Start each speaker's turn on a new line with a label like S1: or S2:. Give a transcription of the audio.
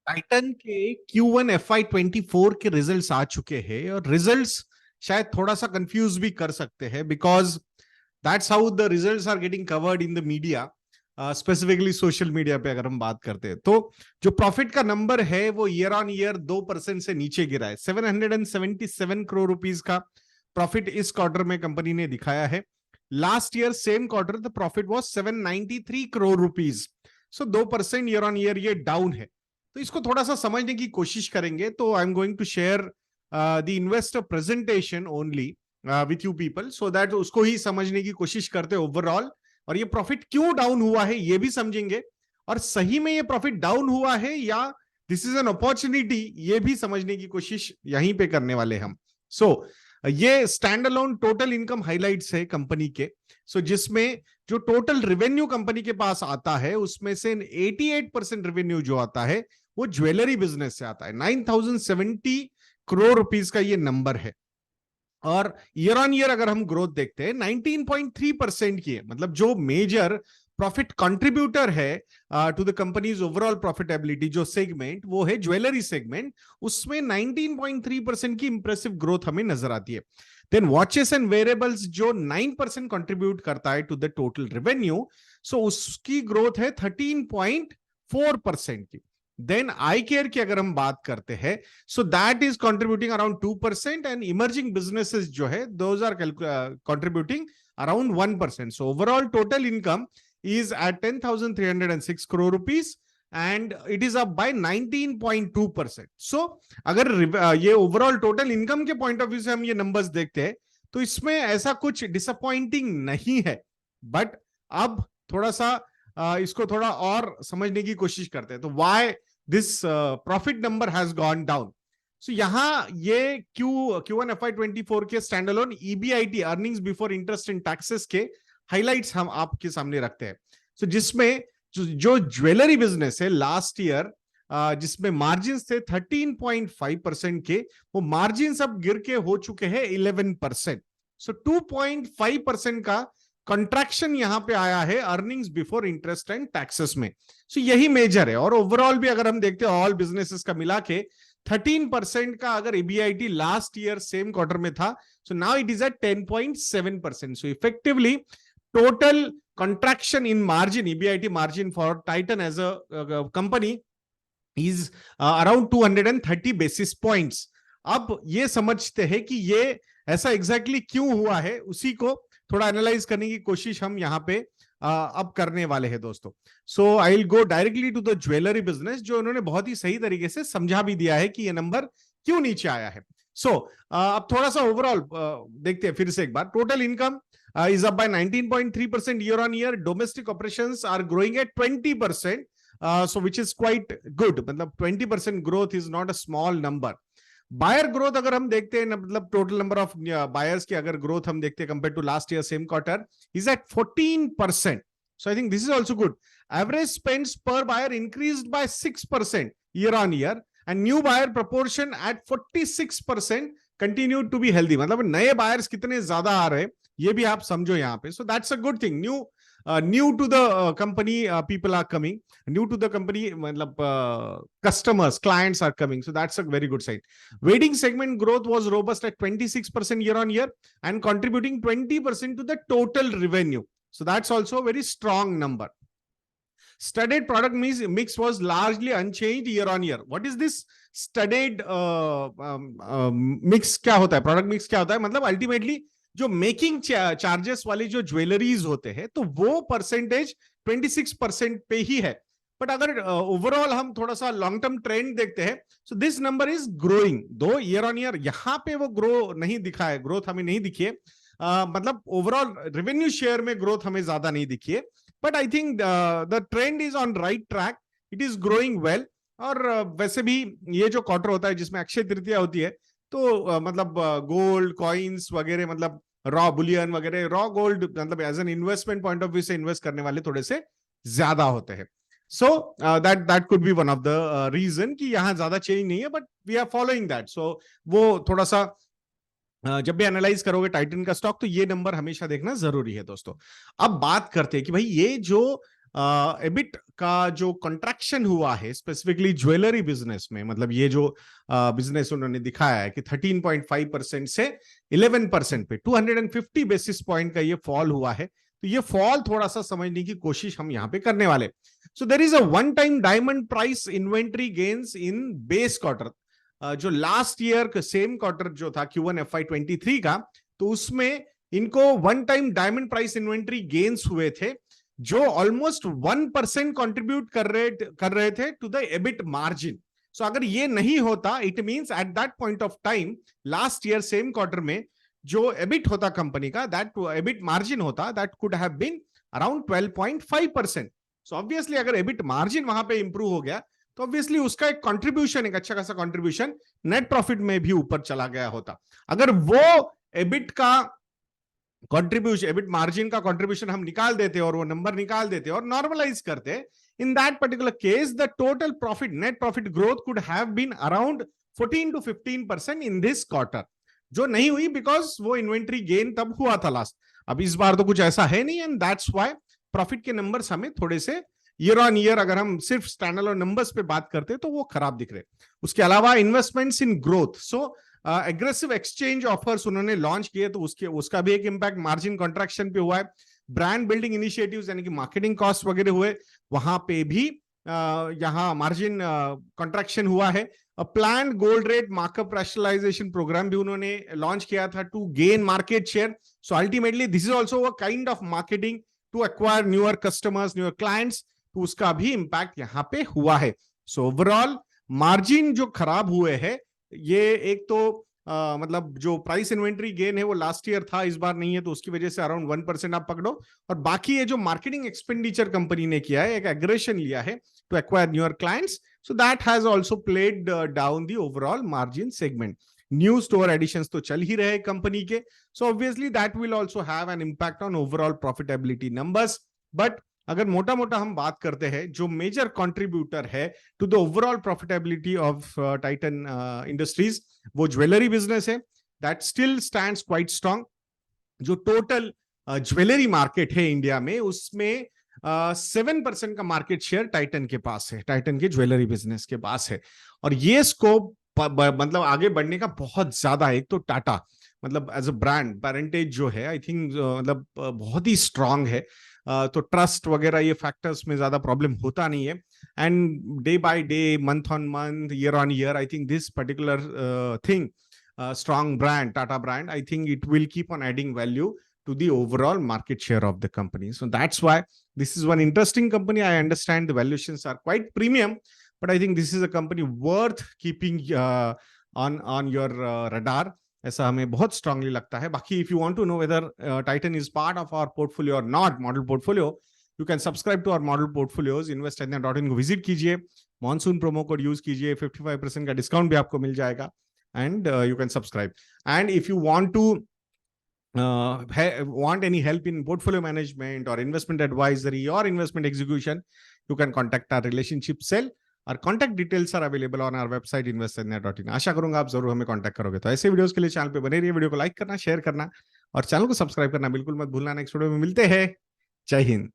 S1: Titan के Q1 FY24 के results आ चुके हैं और रिजल्ट्स शायद थोड़ा सा कंफ्यूज भी कर सकते हैं because that's how the results are getting covered in the media, specifically social media पे अगर हम बात करते हैं तो जो प्रॉफिट का नंबर है वो ईयर ऑन ईयर 2% से नीचे गिरा है। 777 करोड़ रुपीस का प्रॉफिट इस क्वार्टर में कंपनी ने दिखाया है। Last year same quarter the profit was 793 crore rupees. So 2% year on year ये डाउन है। तो इसको थोड़ा सा समझने की कोशिश करेंगे। तो I am going to share the investor presentation only with you people so that उसको ही समझने की कोशिश करते ओवरऑल, और ये प्रॉफिट क्यों डाउन हुआ है ये भी समझेंगे, और सही में ये प्रॉफिट डाउन हुआ है या दिस इज एन अपॉर्चुनिटी ये भी समझने की कोशिश यहीं पे करने वाले हम। सो ये stand alone total income highlights है कंपनी के। सो जिसमें जो टोटल रेवेन्यू कंपनी के पास आता है उसमें से 88% रेवेन्यू जो आता है वो ज्वेलरी बिजनेस से आता है। 9070 करोड़ रुपीस का ये नंबर है। और ईयर ऑन ईयर अगर हम ग्रोथ देखते हैं 19.3% की है। मतलब जो मेजर प्रॉफिट कंट्रीब्यूटर है to the companies overall profitability जो सेगमेंट वो है ज्वेलरी सेगमेंट, उसमें 19.3% की इंप्रेसिव ग्रोथ हमें नजर आती है। देन वॉचेस एंड वेरेबल्स जो 9% कंट्रीब्यूट करता है टू द टोटल रेवेन्यू, सो उसकी ग्रोथ है 13.4% की। देन आई केयर की अगर हम बात करते हैं so that is contributing around 2% and emerging businesses जो है those are contributing around 1%। So overall total income is at 10,306 crore rupees and it is up by 19.2%. So अगर ये ओवरऑल टोटल इनकम के पॉइंट ऑफ व्यू से हम ये numbers देखते हैं तो इसमें ऐसा कुछ डिसअपॉइंटिंग नहीं है। बट अब थोड़ा सा इसको थोड़ा और समझने की कोशिश करते हैं। तो why this profit number has gone down. So यहां ये Q1 FY24 के standalone EBIT earnings before interest and taxes के हाइलाइट्स हम आपके सामने रखते हैं। सो जिसमें जो ज्वेलरी बिजनेस है लास्ट ईयर जिसमें मार्जिन थे 13.5% के, वो मार्जिन अब गिर के हो चुके हैं 11%। सो 2.5% का कंट्रैक्शन यहां पे आया है earnings before interest and taxes में। सो यही मेजर है। और ओवरऑल भी अगर हम देखते हैं ऑल बिजनेसेस का मिला के 13% का अगर EBIT last year same quarter में था, so now it is at 10.7%। So effectively total contraction in margin, EBIT margin for Titan as a company is around 230 basis points. अब ये समझते हैं कि ये ऐसा एग्जैक्टली क्यों हुआ है, उसी को थोड़ा एनालाइज करने की कोशिश हम यहाँ पे अब करने वाले हैं दोस्तों। So I will go directly to the jewellery business, जो उन्होंने बहुत ही सही तरीके से समझा भी दिया है कि ये नंबर क्यों नीचे आया है। सो अब थोड़ा सा ओवरऑल देखते हैं फिर से एक बार। Total income is up by 19.3% year on year. Domestic operations are growing at 20%, so which is quite good. मतलब 20% growth is not a small number. Buyer growth अगर हम देखते हैं मतलब टोटल नंबर ऑफ बायर्स की अगर ग्रोथ हम देखते हैं compared to last year same quarter is at 14%. So I think this is also good. Average spends पर buyer increased by 6% year on year and new buyer proportion at 46% continue to be healthy. मतलब नए buyers कितने ज्यादा आ रहे हैं ये भी आप समझो यहाँ पे. So that's a good thing. New to the company people are coming, new to the company मतलब customers, clients are coming. So that's a very good sign. Wedding segment growth was robust at 26% year on year and contributing 20% to the total revenue. So that's also a very strong number. Studded product mix was largely unchanged year on year. What is this studded mix? क्या होता है product mix? क्या होता है मतलब ultimately जो making charges वाली जो ज्वेलरीज होते हैं तो वो परसेंटेज 26% पे ही है. बट अगर ओवरऑल हम थोड़ा सा लॉन्ग टर्म ट्रेंड देखते हैं so this number is growing दो ईयर ऑन ईयर. यहाँ पे वो ग्रो नहीं दिखा है, ग्रोथ हमें नहीं दिखी है. मतलब ओवरऑल रेवेन्यू शेयर में ग्रोथ हमें ज्यादा नहीं दिखी है. But I think the trend is on right track, it is growing well. और वैसे भी ये जो क्वार्टर होता है जिसमें अक्षय तृतीया होती है तो मतलब गोल्ड कॉइन्स वगैरह मतलब रॉ बुलियन वगैरह, रॉ गोल्ड मतलब as an investment point of view से इन्वेस्ट करने वाले थोड़े से ज्यादा होते हैं. So that could be one of the reason कि यहां ज्यादा चेंज नहीं है. But we are following that. So वो थोड़ा सा जब भी एनालाइज करोगे टाइटन का स्टॉक तो ये नंबर हमेशा देखना जरूरी है दोस्तों. अब बात करते हैं कि भाई ये जो एबिट का जो कंट्रैक्शन हुआ है स्पेसिफिकली ज्वेलरी बिजनेस में, मतलब ये जो बिजनेस उन्होंने दिखाया है कि 13.5% से 11% पे 250 बेसिस पॉइंट का ये फॉल हुआ है। तो ये फॉल थोड़ा सा समझने की कोशिश हम यहाँ पे करने वाले। So there is a one time diamond price inventory gains in base quarter, जो लास्ट ईयर सेम क्वार्टर जो था Q1 FY23 का, तो उसमें इनको one time diamond price inventory gains हुए थे जो ऑलमोस्ट 1% कंट्रीब्यूट कर रहे थे to the EBIT margin. So अगर ये नहीं होता, it means at that point of time last year same quarter में जो एबिट होता कंपनी का, दैट एबिट मार्जिन होता, that could have been around 12.5%। So obviously अगर एबिट मार्जिन वहां पे इंप्रूव हो गया तो ऑब्वियसली उसका एक कंट्रीब्यूशन, एक अच्छा खासा कंट्रीब्यूशन नेट प्रॉफिट में भी ऊपर चला गया होता। अगर वो एबिट का कंट्रीब्यूशन, एबिट मार्जिन का कंट्रीब्यूशन हम निकाल देते और वो नंबर निकाल देते और नॉर्मलाइज करते, in that particular case the total profit, net profit growth could have been around 14 to 15% in this quarter, जो नहीं हुई बिकॉज वो इन्वेंट्री गेन तब हुआ था लास्ट। अब इस बार तो कुछ ऐसा है नहीं, एंड दैट्स व्हाई प्रॉफिट के नंबर्स हमें थोड़े से ईयर ऑन ईयर, अगर हम सिर्फ स्टैंडअलोन नंबर्स पे बात करते तो वो खराब दिख रहे। उसके अलावा investments in growth, so aggressive exchange offers उन्होंने लॉन्च किए तो उसका भी एक इंपैक्ट मार्जिन कॉन्ट्रैक्शन पे हुआ है। ब्रांड बिल्डिंग इनिशिएटिव्स यानी कि मार्केटिंग कॉस्ट वगैरह हुए, वहां पे भी यहाँ मार्जिन कॉन्ट्रैक्शन हुआ है। Plan gold rate markup rationalisation programme भी उन्होंने लॉन्च किया था to gain market share. So ultimately this is also a kind of marketing to acquire newer customers, newer clients, तो उसका भी इंपैक्ट यहाँ पे हुआ है। सो ओवरऑल मार्जिन जो खराब हुए हैं, ये एक तो मतलब जो प्राइस इन्वेंट्री गेन है वो लास्ट ईयर था, इस बार नहीं है, तो उसकी वजह से अराउंड 1% आप पकड़ो। और बाकी ये जो मार्केटिंग एक्सपेंडिचर कंपनी ने किया है, एक एग्रेशन लिया है to acquire newer clients, so that has also played down the overall margin segment. New store additions तो चल ही रहे कंपनी के, so obviously that will also have an impact on overall profitability numbers. But अगर मोटा मोटा हम बात करते हैं, जो मेजर कंट्रीब्यूटर है to the overall profitability of Titan Industries, वो ज्वेलरी बिजनेस है, that still stands quite strong. जो टोटल ज्वेलरी मार्केट है इंडिया में, उसमें 7% का मार्केट शेयर टाइटन के पास है, टाइटन के ज्वेलरी बिजनेस के पास है। और ये स्कोप मतलब आगे बढ़ने का बहुत ज्यादा है। एक तो टाटा मतलब एज अ ब्रांड पेरेंटेज जो है, आई थिंक मतलब बहुत ही स्ट्रांग है, तो ट्रस्ट वगैरह ये फैक्टर्स में ज्यादा प्रॉब्लम होता नहीं है। And day by day, month on month, year on year, I think this particular thing, strong brand, Tata brand, I think it will keep on adding value to the overall market share of the company. So that's why this is one interesting company. I understand the valuations are quite premium, but I think this is a company worth keeping on your radar. ऐसा हमें बहुत strongly लगता है। बाकी if you want to know whether Titan is part of our portfolio or not, model portfolio, you can subscribe to our model portfolios, investidea.in को visit कीजिए, monsoon promo code use कीजिए, 55% का डिस्काउंट भी आपको मिल जाएगा, and you can subscribe. And if you want to want any help in portfolio management or investment advisory or investment execution, you can contact our relationship cell. Our contact details are available on our website investidea.in. आशा करूंगा आप जरूर हमें contact करोगे। तो ऐसे videos के लिए channel पे बने रहिए, वीडियो को लाइक करना, शेयर करना और चैनल को सब्सक्राइब करना बिल्कुल मत भूलना। नेक्स्ट वीडियो में मिलते हैं। जय हिंद।